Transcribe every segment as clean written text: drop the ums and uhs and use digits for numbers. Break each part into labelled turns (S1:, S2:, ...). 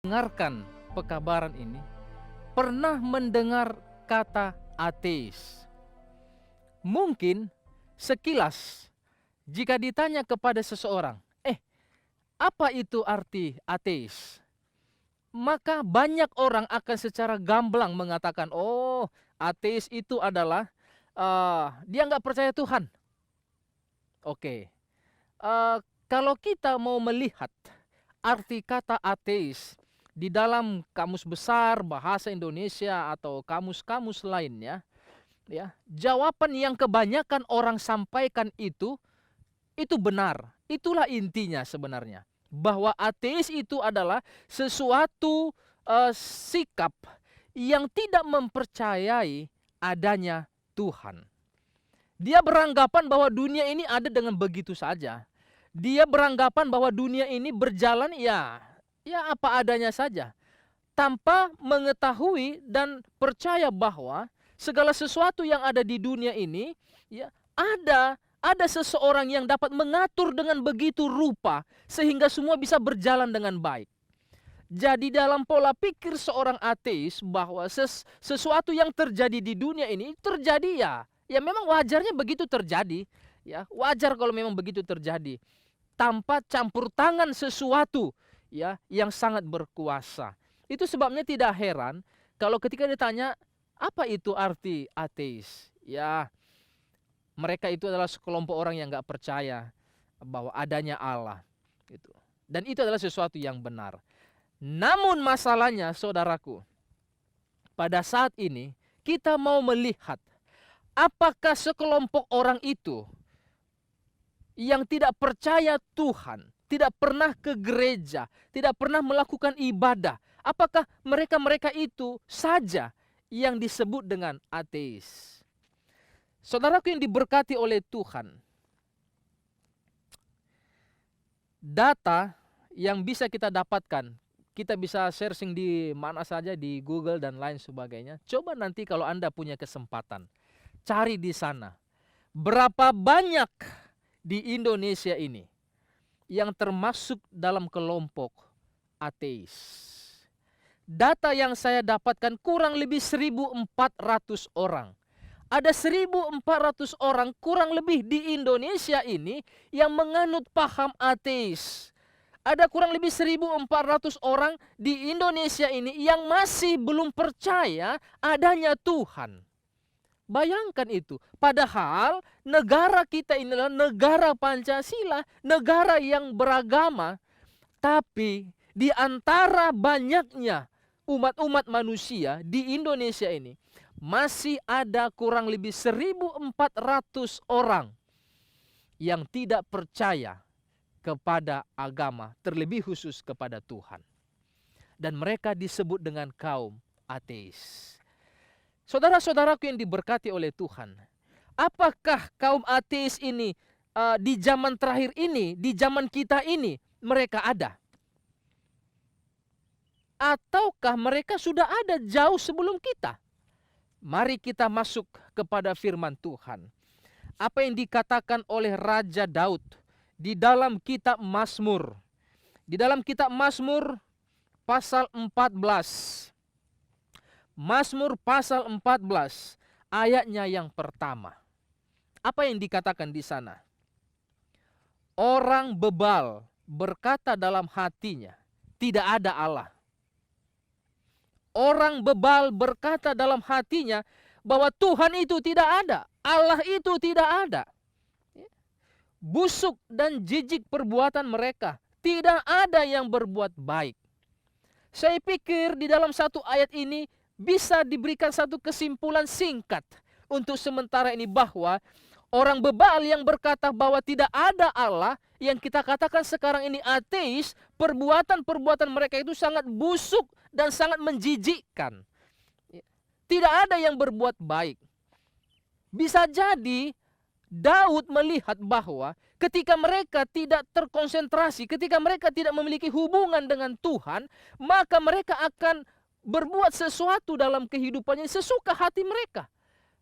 S1: Dengarkan pekabaran ini, pernah mendengar kata ateis. Mungkin sekilas jika ditanya kepada seseorang, apa itu arti ateis? Maka banyak orang akan secara gamblang mengatakan, oh, ateis itu adalah dia nggak percaya Tuhan. Oke, kalau kita mau melihat arti kata ateis di dalam kamus besar bahasa Indonesia atau kamus-kamus lainnya, ya, jawaban yang kebanyakan orang sampaikan itu benar. Itulah intinya sebenarnya, bahwa ateis itu adalah sesuatu sikap yang tidak mempercayai adanya Tuhan. Dia beranggapan bahwa dunia ini ada dengan begitu saja. Dia beranggapan bahwa dunia ini berjalan ya apa adanya saja, tanpa mengetahui dan percaya bahwa segala sesuatu yang ada di dunia ini, ya, ada seseorang yang dapat mengatur dengan begitu rupa sehingga semua bisa berjalan dengan baik. Jadi dalam pola pikir seorang ateis bahwa sesuatu yang terjadi di dunia ini terjadi ya memang wajarnya begitu terjadi, ya wajar kalau memang begitu terjadi, tanpa campur tangan sesuatu ya yang sangat berkuasa. Itu sebabnya tidak heran kalau ketika ditanya apa itu arti ateis, ya mereka itu adalah sekelompok orang yang nggak percaya bahwa adanya Allah gitu. Dan itu adalah sesuatu yang benar. Namun masalahnya saudaraku, pada saat ini kita mau melihat apakah sekelompok orang itu yang tidak percaya Tuhan, tidak pernah ke gereja, tidak pernah melakukan ibadah, apakah mereka itu saja yang disebut dengan ateis? Saudaraku yang diberkati oleh Tuhan, data yang bisa kita dapatkan, kita bisa searching di mana saja, di Google dan lain sebagainya. Coba nanti kalau Anda punya kesempatan, cari di sana. Berapa banyak di Indonesia ini yang termasuk dalam kelompok ateis? Data yang saya dapatkan kurang lebih 1.400 orang. Ada 1.400 orang kurang lebih di Indonesia ini yang menganut paham ateis. Ada kurang lebih 1.400 orang di Indonesia ini yang masih belum percaya adanya Tuhan. Bayangkan itu. Padahal negara kita ini adalah negara Pancasila, negara yang beragama. Tapi di antara banyaknya umat-umat manusia di Indonesia ini, masih ada kurang lebih 1.400 orang yang tidak percaya kepada agama, terlebih khusus kepada Tuhan. Dan mereka disebut dengan kaum ateis. Saudara-saudaraku yang diberkati oleh Tuhan, apakah kaum ateis ini di zaman terakhir ini, di zaman kita ini, mereka ada? Ataukah mereka sudah ada jauh sebelum kita? Mari kita masuk kepada firman Tuhan. Apa yang dikatakan oleh Raja Daud di dalam kitab Mazmur. Di dalam kitab Mazmur pasal 14. Mazmur pasal 14 ayatnya yang pertama. Apa yang dikatakan di sana? Orang bebal berkata dalam hatinya, tidak ada Allah. Orang bebal berkata dalam hatinya bahwa Tuhan itu tidak ada, Allah itu tidak ada. Busuk dan jijik perbuatan mereka, tidak ada yang berbuat baik. Saya pikir di dalam satu ayat ini bisa diberikan satu kesimpulan singkat untuk sementara ini, bahwa orang bebal yang berkata bahwa tidak ada Allah, yang kita katakan sekarang ini ateis, perbuatan-perbuatan mereka itu sangat busuk dan sangat menjijikkan. Tidak ada yang berbuat baik. Bisa jadi Daud melihat bahwa ketika mereka tidak terkonsentrasi, ketika mereka tidak memiliki hubungan dengan Tuhan, maka mereka akan berbuat sesuatu dalam kehidupannya sesuka hati mereka.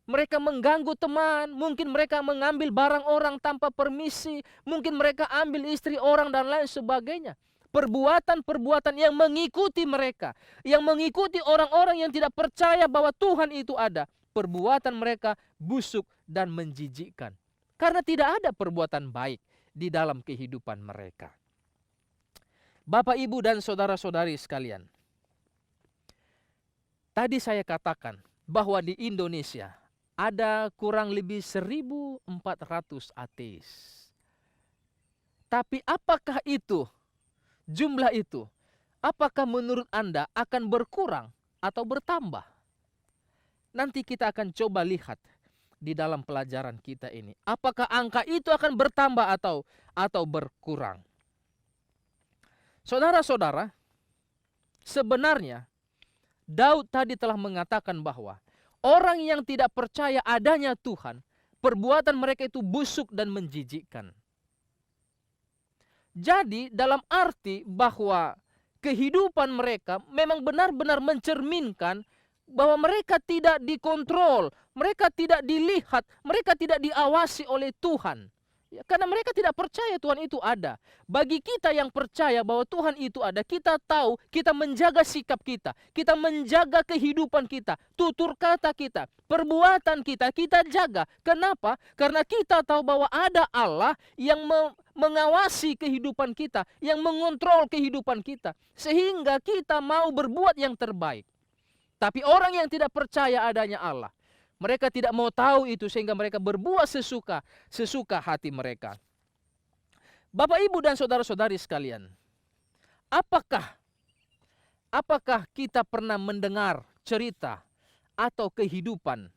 S1: Mereka mengganggu teman, mungkin mereka mengambil barang orang tanpa permisi, mungkin mereka ambil istri orang dan lain sebagainya. perbuatan-perbuatan yang mengikuti mereka, yang mengikuti orang-orang yang tidak percaya bahwa Tuhan itu ada. Perbuatan mereka busuk dan menjijikkan. Karena tidak ada perbuatan baik di dalam kehidupan mereka. Bapak, Ibu, dan saudara-saudari sekalian, tadi saya katakan bahwa di Indonesia ada kurang lebih 1.400 ateis. Tapi apakah itu, jumlah itu, apakah menurut Anda akan berkurang atau bertambah? Nanti kita akan coba lihat di dalam pelajaran kita ini. Apakah angka itu akan bertambah atau berkurang? Saudara-saudara, sebenarnya Daud tadi telah mengatakan bahwa orang yang tidak percaya adanya Tuhan, perbuatan mereka itu busuk dan menjijikkan. Jadi dalam arti bahwa kehidupan mereka memang benar-benar mencerminkan bahwa mereka tidak dikontrol, mereka tidak dilihat, mereka tidak diawasi oleh Tuhan. Ya, karena mereka tidak percaya Tuhan itu ada. Bagi kita yang percaya bahwa Tuhan itu ada, kita tahu, kita menjaga sikap kita, kita menjaga kehidupan kita, tutur kata kita, perbuatan kita, kita jaga. Kenapa? Karena kita tahu bahwa ada Allah yang mengawasi kehidupan kita, yang mengontrol kehidupan kita, sehingga kita mau berbuat yang terbaik. Tapi orang yang tidak percaya adanya Allah, mereka tidak mau tahu itu sehingga mereka berbuat sesuka hati mereka. Bapak, Ibu, dan saudara-saudari sekalian, apakah kita pernah mendengar cerita atau kehidupan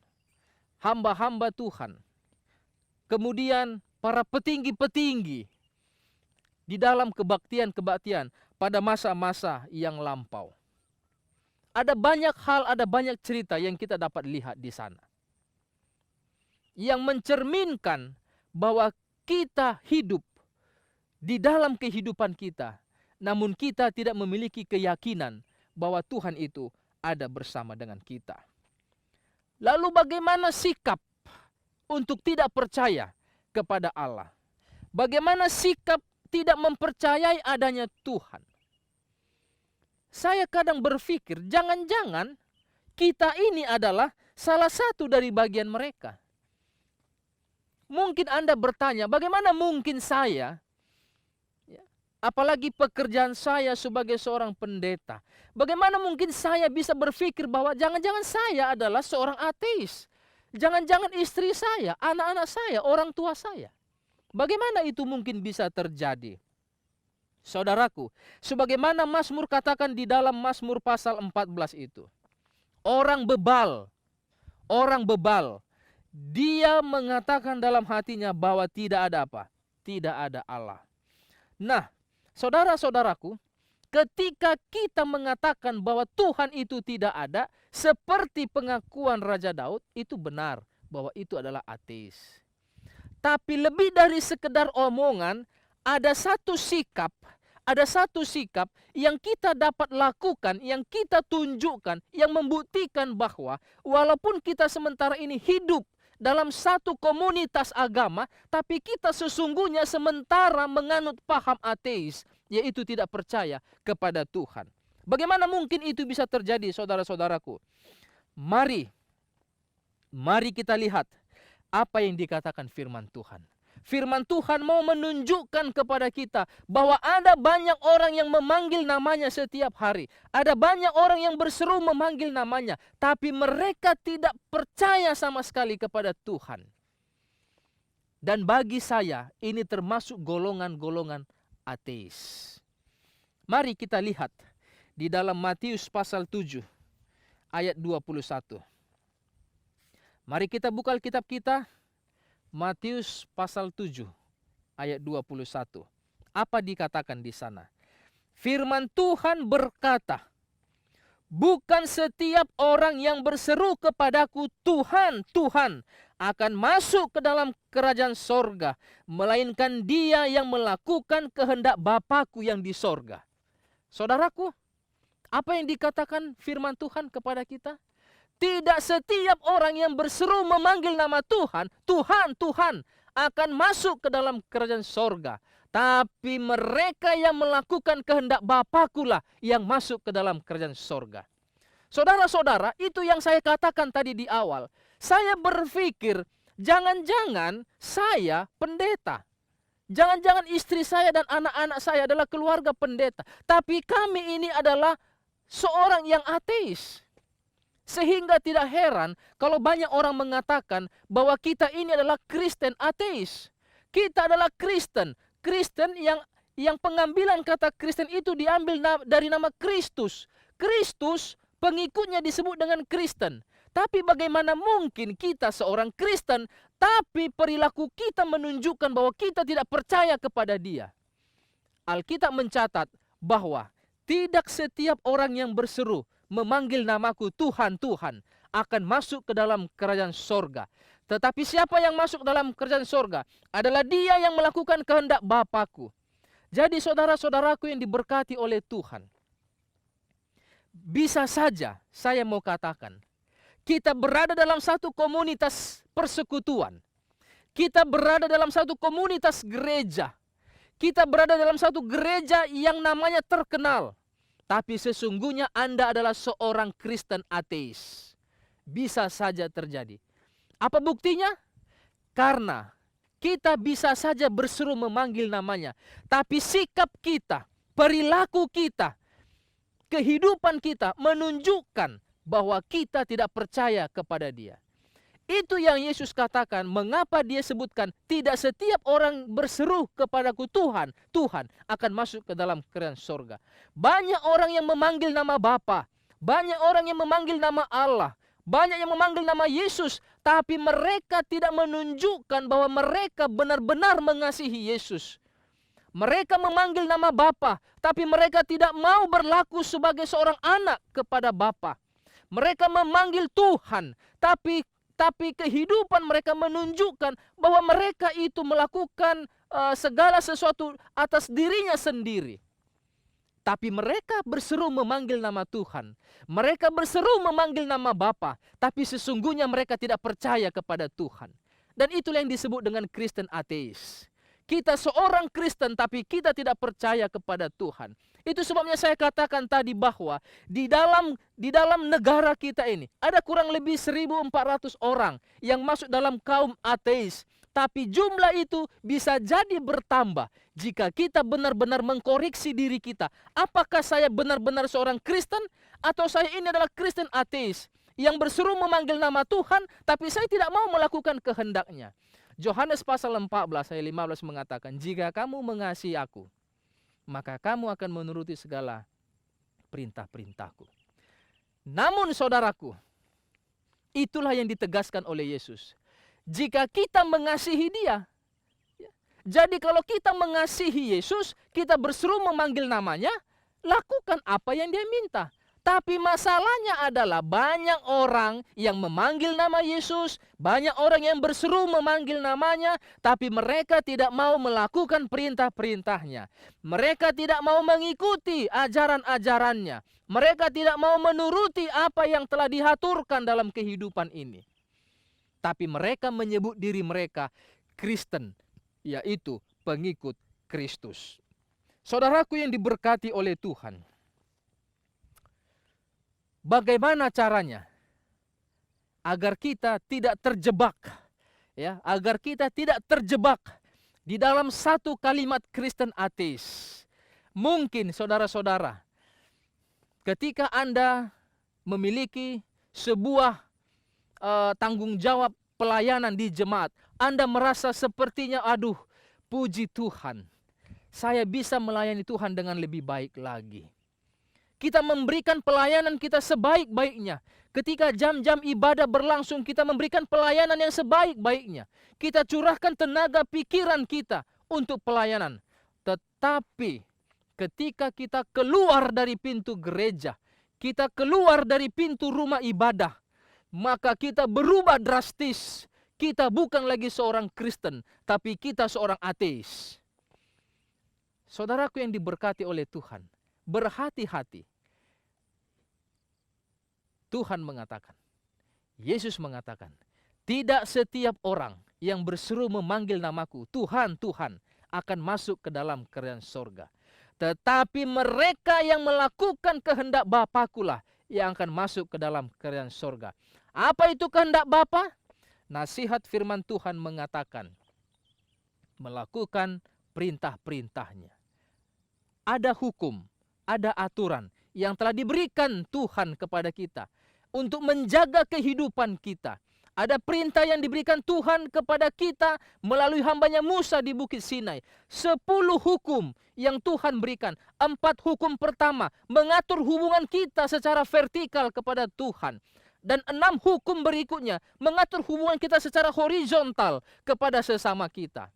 S1: hamba-hamba Tuhan, kemudian para petinggi-petinggi di dalam kebaktian-kebaktian pada masa-masa yang lampau? Ada banyak hal, ada banyak cerita yang kita dapat lihat di sana, yang mencerminkan bahwa kita hidup di dalam kehidupan kita, namun kita tidak memiliki keyakinan bahwa Tuhan itu ada bersama dengan kita. Lalu bagaimana sikap untuk tidak percaya kepada Allah? Bagaimana sikap tidak mempercayai adanya Tuhan? Saya kadang berpikir, jangan-jangan kita ini adalah salah satu dari bagian mereka. Mungkin Anda bertanya, bagaimana mungkin saya, apalagi pekerjaan saya sebagai seorang pendeta, bagaimana mungkin saya bisa berpikir bahwa jangan-jangan saya adalah seorang ateis? Jangan-jangan istri saya, anak-anak saya, orang tua saya. Bagaimana itu mungkin bisa terjadi? Saudaraku, sebagaimana Mazmur katakan di dalam Mazmur pasal 14 itu, orang bebal, dia mengatakan dalam hatinya bahwa tidak ada apa? Tidak ada Allah. Nah, saudara-saudaraku, ketika kita mengatakan bahwa Tuhan itu tidak ada, seperti pengakuan Raja Daud, itu benar bahwa itu adalah ateis. Tapi lebih dari sekedar omongan, ada satu sikap yang kita dapat lakukan, yang kita tunjukkan, yang membuktikan bahwa walaupun kita sementara ini hidup dalam satu komunitas agama, tapi kita sesungguhnya sementara menganut paham ateis, yaitu tidak percaya kepada Tuhan. Bagaimana mungkin itu bisa terjadi, saudara-saudaraku? Mari kita lihat apa yang dikatakan firman Tuhan. Firman Tuhan mau menunjukkan kepada kita bahwa ada banyak orang yang memanggil namanya setiap hari. Ada banyak orang yang berseru memanggil namanya, tapi mereka tidak percaya sama sekali kepada Tuhan. Dan bagi saya, ini termasuk golongan-golongan ateis. Mari kita lihat di dalam Matius pasal 7 ayat 21. Mari kita buka Alkitab kita. Matius pasal 7 ayat 21. Apa dikatakan di sana? Firman Tuhan berkata, bukan setiap orang yang berseru kepadaku Tuhan, Tuhan akan masuk ke dalam kerajaan sorga, melainkan dia yang melakukan kehendak Bapa-Ku yang di sorga. Saudaraku, apa yang dikatakan firman Tuhan kepada kita? Tidak setiap orang yang berseru memanggil nama Tuhan, Tuhan, Tuhan, akan masuk ke dalam kerajaan sorga. Tapi mereka yang melakukan kehendak Bapa-Ku lah yang masuk ke dalam kerajaan sorga. Saudara-saudara, itu yang saya katakan tadi di awal. Saya berpikir, jangan-jangan saya pendeta. Jangan-jangan istri saya dan anak-anak saya adalah keluarga pendeta. Tapi kami ini adalah seorang yang ateis. Sehingga tidak heran kalau banyak orang mengatakan bahwa kita ini adalah Kristen ateis. Kita adalah Kristen. Kristen yang pengambilan kata Kristen itu diambil dari nama Kristus. Kristus pengikutnya disebut dengan Kristen. Tapi bagaimana mungkin kita seorang Kristen, tapi perilaku kita menunjukkan bahwa kita tidak percaya kepada Dia. Alkitab mencatat bahwa tidak setiap orang yang berseru memanggil namaku Tuhan, Tuhan akan masuk ke dalam kerajaan sorga. Tetapi siapa yang masuk dalam kerajaan sorga adalah dia yang melakukan kehendak Bapa-Ku. Jadi saudara-saudaraku yang diberkati oleh Tuhan, bisa saja saya mau katakan, kita berada dalam satu komunitas persekutuan. Kita berada dalam satu komunitas gereja. Kita berada dalam satu gereja yang namanya terkenal. Tapi sesungguhnya Anda adalah seorang Kristen ateis. Bisa saja terjadi. Apa buktinya? Karena kita bisa saja berseru memanggil namanya. Tapi sikap kita, perilaku kita, kehidupan kita menunjukkan bahwa kita tidak percaya kepada Dia. Itu yang Yesus katakan, mengapa Dia sebutkan tidak setiap orang berseru kepadaku Tuhan, Tuhan akan masuk ke dalam kerajaan sorga. Banyak orang yang memanggil nama Bapa, banyak orang yang memanggil nama Allah, banyak yang memanggil nama Yesus, tapi mereka tidak menunjukkan bahwa mereka benar-benar mengasihi Yesus. Mereka memanggil nama Bapa, tapi mereka tidak mau berlaku sebagai seorang anak kepada Bapa. Mereka memanggil Tuhan, tapi kehidupan mereka menunjukkan bahwa mereka itu melakukan segala sesuatu atas dirinya sendiri. Tapi mereka berseru memanggil nama Tuhan. Mereka berseru memanggil nama Bapa, tapi sesungguhnya mereka tidak percaya kepada Tuhan. Dan itulah yang disebut dengan Kristen ateis. Kita seorang Kristen tapi kita tidak percaya kepada Tuhan. Itu sebabnya saya katakan tadi bahwa di dalam negara kita ini ada kurang lebih 1.400 orang yang masuk dalam kaum ateis. Tapi jumlah itu bisa jadi bertambah jika kita benar-benar mengkoreksi diri kita. Apakah saya benar-benar seorang Kristen atau saya ini adalah Kristen ateis yang berseru memanggil nama Tuhan tapi saya tidak mau melakukan kehendaknya. Yohanes pasal 14 ayat 15 mengatakan, jika kamu mengasihi aku, maka kamu akan menuruti segala perintah-perintahku. Namun saudaraku, itulah yang ditegaskan oleh Yesus. Jika kita mengasihi Dia, jadi kalau kita mengasihi Yesus, kita berseru memanggil namanya, lakukan apa yang Dia minta. Tapi masalahnya adalah banyak orang yang memanggil nama Yesus, banyak orang yang berseru memanggil namanya, tapi mereka tidak mau melakukan perintah-perintahnya. Mereka tidak mau mengikuti ajaran-ajarannya. Mereka tidak mau menuruti apa yang telah diaturkan dalam kehidupan ini. Tapi mereka menyebut diri mereka Kristen, yaitu pengikut Kristus. Saudaraku yang diberkati oleh Tuhan, bagaimana caranya agar kita tidak terjebak, ya, agar kita tidak terjebak di dalam satu kalimat Kristen ateis? Mungkin saudara-saudara, ketika Anda memiliki sebuah tanggung jawab pelayanan di jemaat, Anda merasa sepertinya, aduh, puji Tuhan, saya bisa melayani Tuhan dengan lebih baik lagi. Kita memberikan pelayanan kita sebaik-baiknya. Ketika jam-jam ibadah berlangsung, kita memberikan pelayanan yang sebaik-baiknya. Kita curahkan tenaga pikiran kita untuk pelayanan. Tetapi ketika kita keluar dari pintu gereja, kita keluar dari pintu rumah ibadah, maka kita berubah drastis. Kita bukan lagi seorang Kristen, tapi kita seorang ateis. Saudaraku yang diberkati oleh Tuhan, berhati-hati. Tuhan mengatakan, Yesus mengatakan, tidak setiap orang yang berseru memanggil namaku, Tuhan, Tuhan, akan masuk ke dalam kerajaan sorga. Tetapi mereka yang melakukan kehendak Bapa-Kulah yang akan masuk ke dalam kerajaan sorga. Apa itu kehendak Bapa? Nasihat firman Tuhan mengatakan, melakukan perintah-perintahnya. Ada hukum, ada aturan yang telah diberikan Tuhan kepada kita untuk menjaga kehidupan kita. Ada perintah yang diberikan Tuhan kepada kita melalui hambanya Musa di Bukit Sinai. 10 hukum yang Tuhan berikan. 4 hukum pertama mengatur hubungan kita secara vertikal kepada Tuhan. Dan 6 hukum berikutnya mengatur hubungan kita secara horizontal kepada sesama kita.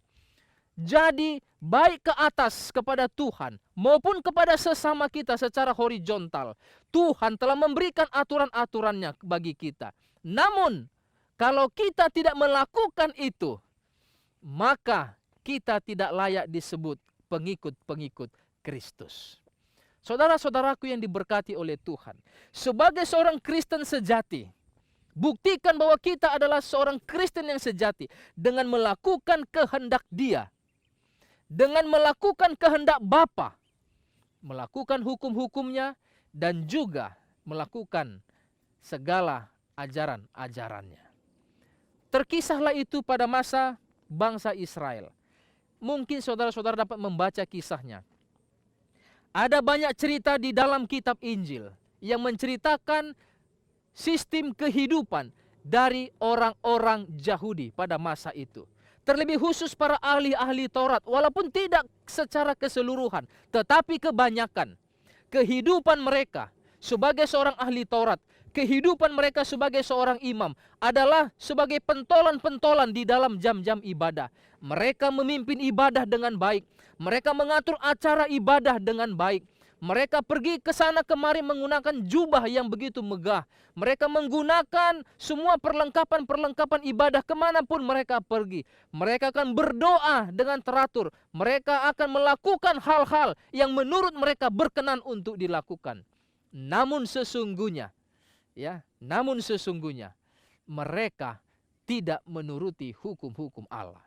S1: Jadi baik ke atas kepada Tuhan maupun kepada sesama kita secara horizontal, Tuhan telah memberikan aturan-aturannya bagi kita. Namun kalau kita tidak melakukan itu, maka kita tidak layak disebut pengikut-pengikut Kristus. Saudara-saudaraku yang diberkati oleh Tuhan, sebagai seorang Kristen sejati, buktikan bahwa kita adalah seorang Kristen yang sejati dengan melakukan kehendak Dia, dengan melakukan kehendak Bapa, melakukan hukum-hukumnya, dan juga melakukan segala ajaran-ajarannya. Terkisahlah itu pada masa bangsa Israel. Mungkin saudara-saudara dapat membaca kisahnya. Ada banyak cerita di dalam kitab Injil yang menceritakan sistem kehidupan dari orang-orang Yahudi pada masa itu. Terlebih khusus para ahli-ahli Taurat, walaupun tidak secara keseluruhan, tetapi kebanyakan kehidupan mereka sebagai seorang ahli Taurat, kehidupan mereka sebagai seorang imam adalah sebagai pentolan-pentolan di dalam jam-jam ibadah. Mereka memimpin ibadah dengan baik. Mereka mengatur acara ibadah dengan baik. Mereka pergi ke sana kemari menggunakan jubah yang begitu megah. Mereka menggunakan semua perlengkapan-perlengkapan ibadah kemanapun mereka pergi. Mereka akan berdoa dengan teratur. Mereka akan melakukan hal-hal yang menurut mereka berkenan untuk dilakukan. Namun sesungguhnya mereka tidak menuruti hukum-hukum Allah.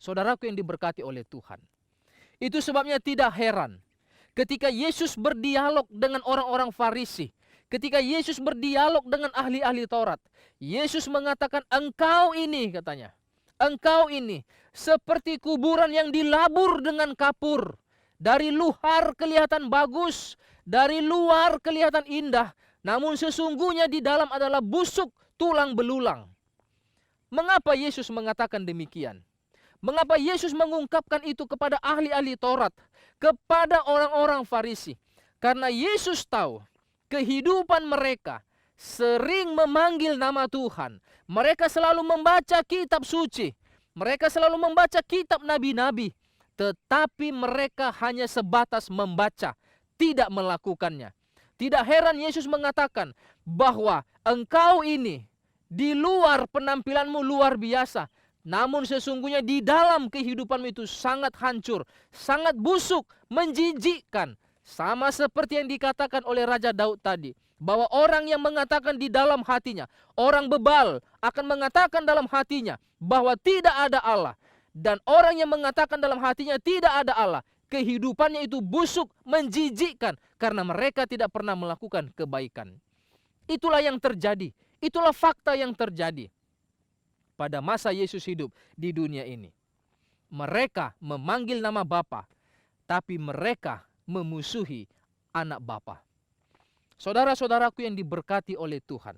S1: Saudaraku yang diberkati oleh Tuhan, itu sebabnya tidak heran ketika Yesus berdialog dengan orang-orang Farisi, ketika Yesus berdialog dengan ahli-ahli Taurat, Yesus mengatakan, engkau ini, katanya, engkau ini seperti kuburan yang dilabur dengan kapur. Dari luar kelihatan bagus, dari luar kelihatan indah, namun sesungguhnya di dalam adalah busuk tulang belulang. Mengapa Yesus mengatakan demikian? Mengapa Yesus mengungkapkan itu kepada ahli-ahli Taurat, kepada orang-orang Farisi? Karena Yesus tahu kehidupan mereka sering memanggil nama Tuhan. Mereka selalu membaca kitab suci. Mereka selalu membaca kitab nabi-nabi. Tetapi mereka hanya sebatas membaca, tidak melakukannya. Tidak heran Yesus mengatakan bahwa engkau ini di luar penampilanmu luar biasa, namun sesungguhnya di dalam kehidupanmu itu sangat hancur, sangat busuk, menjijikkan. Sama seperti yang dikatakan oleh Raja Daud tadi, bahwa orang yang mengatakan di dalam hatinya, orang bebal akan mengatakan dalam hatinya bahwa tidak ada Allah. Dan orang yang mengatakan dalam hatinya tidak ada Allah, kehidupannya itu busuk, menjijikkan, karena mereka tidak pernah melakukan kebaikan. Itulah yang terjadi, itulah fakta yang terjadi pada masa Yesus hidup di dunia ini. Mereka memanggil nama Bapa, tapi mereka memusuhi anak Bapa. Saudara-saudaraku yang diberkati oleh Tuhan,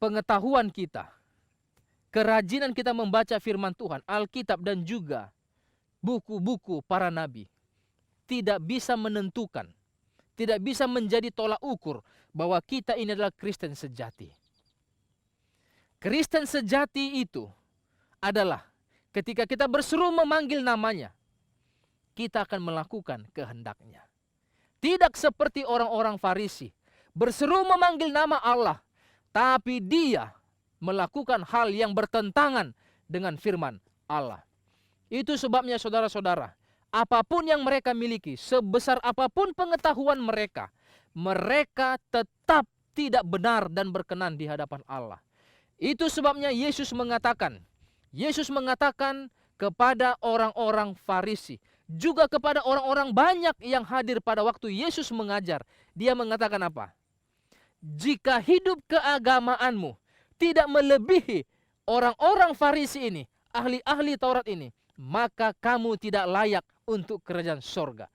S1: pengetahuan kita, kerajinan kita membaca firman Tuhan, Alkitab dan juga buku-buku para nabi tidak bisa menentukan, tidak bisa menjadi tolak ukur bahwa kita ini adalah Kristen sejati. Kristen sejati itu adalah ketika kita berseru memanggil namanya, kita akan melakukan kehendaknya. Tidak seperti orang-orang Farisi, berseru memanggil nama Allah, tapi dia melakukan hal yang bertentangan dengan firman Allah. Itu sebabnya saudara-saudara, apapun yang mereka miliki, sebesar apapun pengetahuan mereka, mereka tetap tidak benar dan berkenan di hadapan Allah. Itu sebabnya Yesus mengatakan kepada orang-orang Farisi, juga kepada orang-orang banyak yang hadir pada waktu Yesus mengajar. Dia mengatakan apa? Jika hidup keagamaanmu tidak melebihi orang-orang Farisi ini, ahli-ahli Taurat ini, maka kamu tidak layak untuk kerajaan sorga.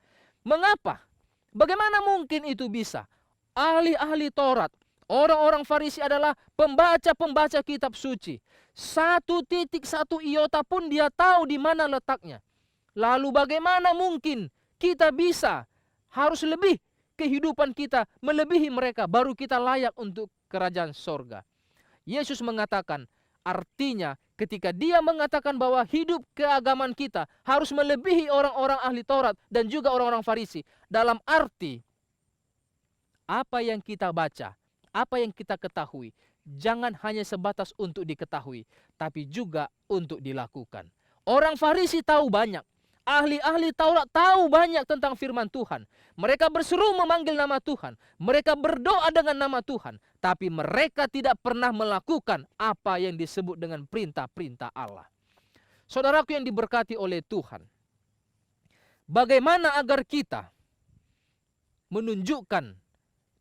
S1: Mengapa? Bagaimana mungkin itu bisa? Ahli-ahli Taurat, orang-orang Farisi adalah pembaca-pembaca kitab suci. 1 titik 1 iota pun dia tahu di mana letaknya. Lalu bagaimana mungkin kita bisa harus lebih kehidupan kita melebihi mereka baru kita layak untuk kerajaan sorga? Yesus mengatakan, artinya ketika dia mengatakan bahwa hidup keagamaan kita harus melebihi orang-orang ahli Taurat dan juga orang-orang Farisi, dalam arti apa yang kita baca, apa yang kita ketahui, jangan hanya sebatas untuk diketahui, tapi juga untuk dilakukan. Orang Farisi tahu banyak, ahli-ahli Taurat tahu banyak tentang firman Tuhan. Mereka berseru memanggil nama Tuhan, mereka berdoa dengan nama Tuhan, tapi mereka tidak pernah melakukan apa yang disebut dengan perintah-perintah Allah. Saudaraku yang diberkati oleh Tuhan, bagaimana agar kita menunjukkan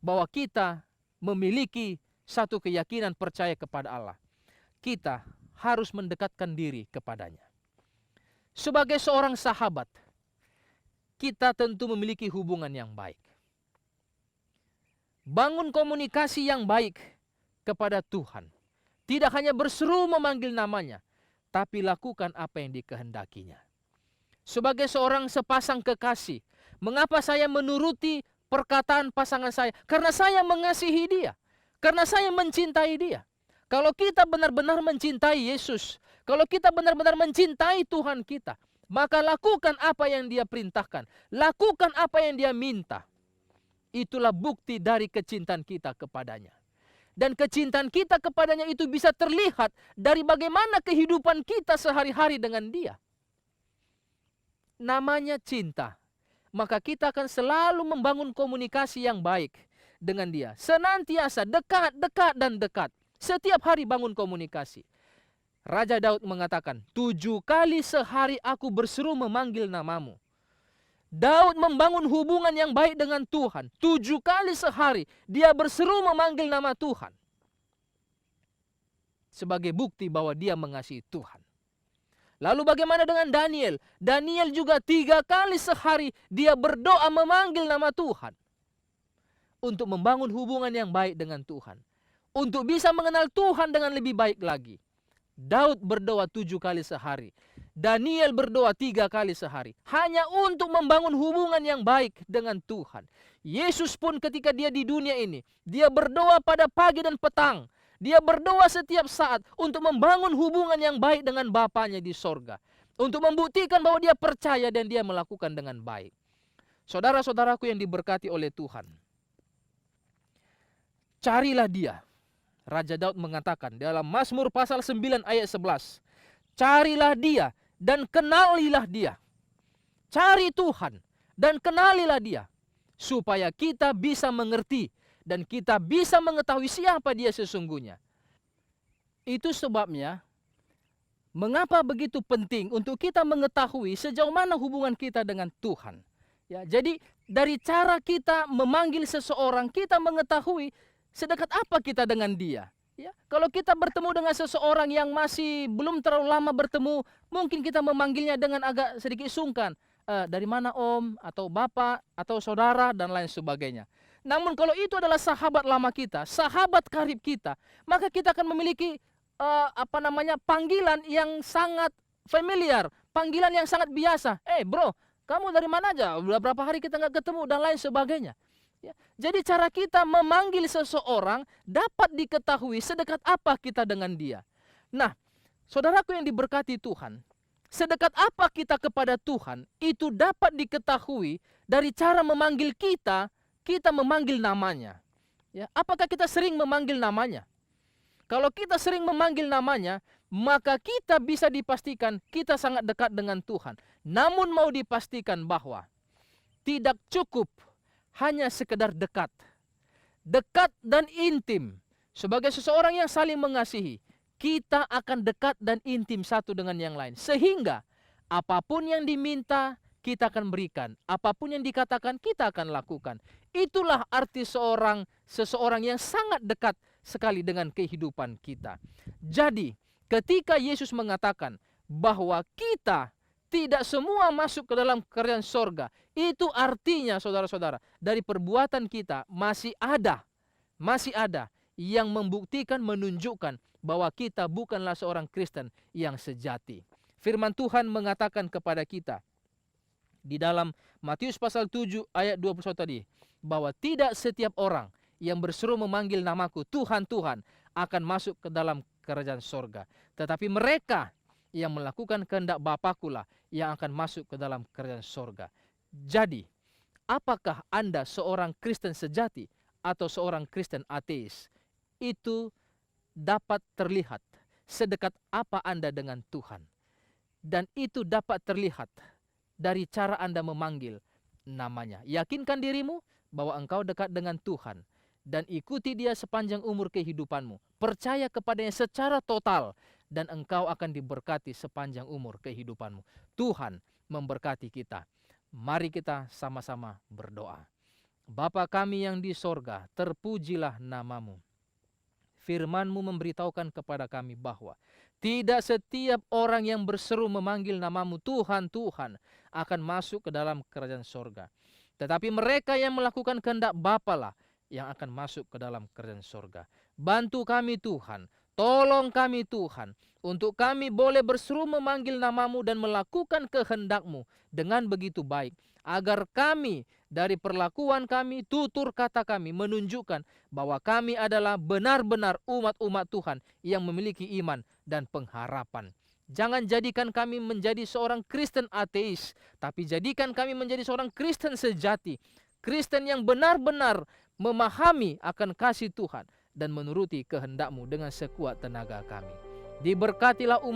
S1: bahwa kita memiliki satu keyakinan percaya kepada Allah? Kita harus mendekatkan diri kepadanya. Sebagai seorang sahabat, kita tentu memiliki hubungan yang baik. Bangun komunikasi yang baik kepada Tuhan. Tidak hanya berseru memanggil namanya, tapi lakukan apa yang dikehendakinya. Sebagai seorang sepasang kekasih, mengapa saya menuruti perkataan pasangan saya? Karena saya mengasihi dia, karena saya mencintai dia. Kalau kita benar-benar mencintai Yesus, kalau kita benar-benar mencintai Tuhan kita, maka lakukan apa yang dia perintahkan, lakukan apa yang dia minta. Itulah bukti dari kecintaan kita kepadanya. Dan kecintaan kita kepadanya itu bisa terlihat dari bagaimana kehidupan kita sehari-hari dengan dia. Namanya cinta. Maka kita akan selalu membangun komunikasi yang baik dengan dia. Senantiasa dekat, dekat, dan dekat. Setiap hari bangun komunikasi. Raja Daud mengatakan, 7 kali sehari aku berseru memanggil namamu. Daud membangun hubungan yang baik dengan Tuhan. 7 kali sehari dia berseru memanggil nama Tuhan. Sebagai bukti bahwa dia mengasihi Tuhan. Lalu bagaimana dengan Daniel? Daniel juga 3 kali sehari dia berdoa memanggil nama Tuhan. Untuk membangun hubungan yang baik dengan Tuhan. Untuk bisa mengenal Tuhan dengan lebih baik lagi. Daud berdoa 7 kali sehari. Daniel berdoa 3 kali sehari. Hanya untuk membangun hubungan yang baik dengan Tuhan. Yesus pun ketika dia di dunia ini, dia berdoa pada pagi dan petang. Dia berdoa setiap saat untuk membangun hubungan yang baik dengan Bapanya di sorga. Untuk membuktikan bahwa dia percaya dan dia melakukan dengan baik. Saudara-saudaraku yang diberkati oleh Tuhan. Carilah dia. Raja Daud mengatakan dalam Mazmur pasal 9 ayat 11. Carilah dia dan kenalilah dia. Cari Tuhan dan kenalilah dia. Supaya kita bisa mengerti dan kita bisa mengetahui siapa dia sesungguhnya. Itu sebabnya mengapa begitu penting untuk kita mengetahui sejauh mana hubungan kita dengan Tuhan. Ya, jadi dari cara kita memanggil seseorang, kita mengetahui sedekat apa kita dengan dia. Ya, kalau kita bertemu dengan seseorang yang masih belum terlalu lama bertemu, mungkin kita memanggilnya dengan agak sedikit sungkan. Dari mana om, atau bapak, atau saudara, dan lain sebagainya. Namun kalau itu adalah sahabat lama kita, sahabat karib kita, maka kita akan memiliki panggilan yang sangat familiar, panggilan yang sangat biasa. Bro, kamu dari mana aja? Udah berapa hari kita nggak ketemu, dan lain sebagainya. Ya, jadi cara kita memanggil seseorang dapat diketahui sedekat apa kita dengan dia. Nah, saudaraku yang diberkati Tuhan, sedekat apa kita kepada Tuhan itu dapat diketahui dari cara memanggil kita memanggil namanya. Ya, apakah kita sering memanggil namanya? Kalau kita sering memanggil namanya, maka kita bisa dipastikan kita sangat dekat dengan Tuhan. Namun mau dipastikan bahwa tidak cukup hanya sekedar dekat. Dekat dan intim. Sebagai seseorang yang saling mengasihi. kita akan dekat dan intim satu dengan yang lain. Sehingga apapun yang diminta, kita akan berikan. Apapun yang dikatakan, kita akan lakukan. Itulah arti seseorang yang sangat dekat sekali dengan kehidupan kita. Jadi, ketika Yesus mengatakan bahwa kita tidak semua masuk ke dalam kerajaan sorga, itu artinya saudara-saudara, dari perbuatan kita masih ada yang membuktikan, menunjukkan bahwa kita bukanlah seorang Kristen yang sejati. Firman Tuhan mengatakan kepada kita di dalam Matius pasal 7 ayat 21 tadi, bahwa tidak setiap orang yang berseru memanggil namaku, Tuhan, Tuhan, akan masuk ke dalam kerajaan sorga. Tetapi mereka yang melakukan kehendak Bapa-Ku lah yang akan masuk ke dalam kerajaan sorga. Jadi, apakah Anda seorang Kristen sejati atau seorang Kristen ateis? Itu dapat terlihat sedekat apa Anda dengan Tuhan. Dan itu dapat terlihat dari cara Anda memanggil namanya. Yakinkan dirimu bahwa engkau dekat dengan Tuhan dan ikuti Dia sepanjang umur kehidupanmu. Percaya kepadanya secara total dan engkau akan diberkati sepanjang umur kehidupanmu. Tuhan memberkati kita. Mari kita sama-sama berdoa. Bapa kami yang di sorga, terpujilah namamu. Firman-Mu memberitahukan kepada kami bahwa tidak setiap orang yang berseru memanggil namamu, Tuhan, Tuhan, akan masuk ke dalam kerajaan sorga. Tetapi mereka yang melakukan kehendak Bapa lah yang akan masuk ke dalam kerajaan sorga. Bantu kami Tuhan, tolong kami Tuhan, untuk kami boleh berseru memanggil namamu dan melakukan kehendak-Mu dengan begitu baik, agar kami dari perlakuan kami, tutur kata kami menunjukkan bahwa kami adalah benar-benar umat-umat Tuhan yang memiliki iman dan pengharapan. Jangan jadikan kami menjadi seorang Kristen ateis, tapi jadikan kami menjadi seorang Kristen sejati, Kristen yang benar-benar memahami akan kasih Tuhan dan menuruti kehendak-Mu dengan sekuat tenaga kami. Diberkatilah umat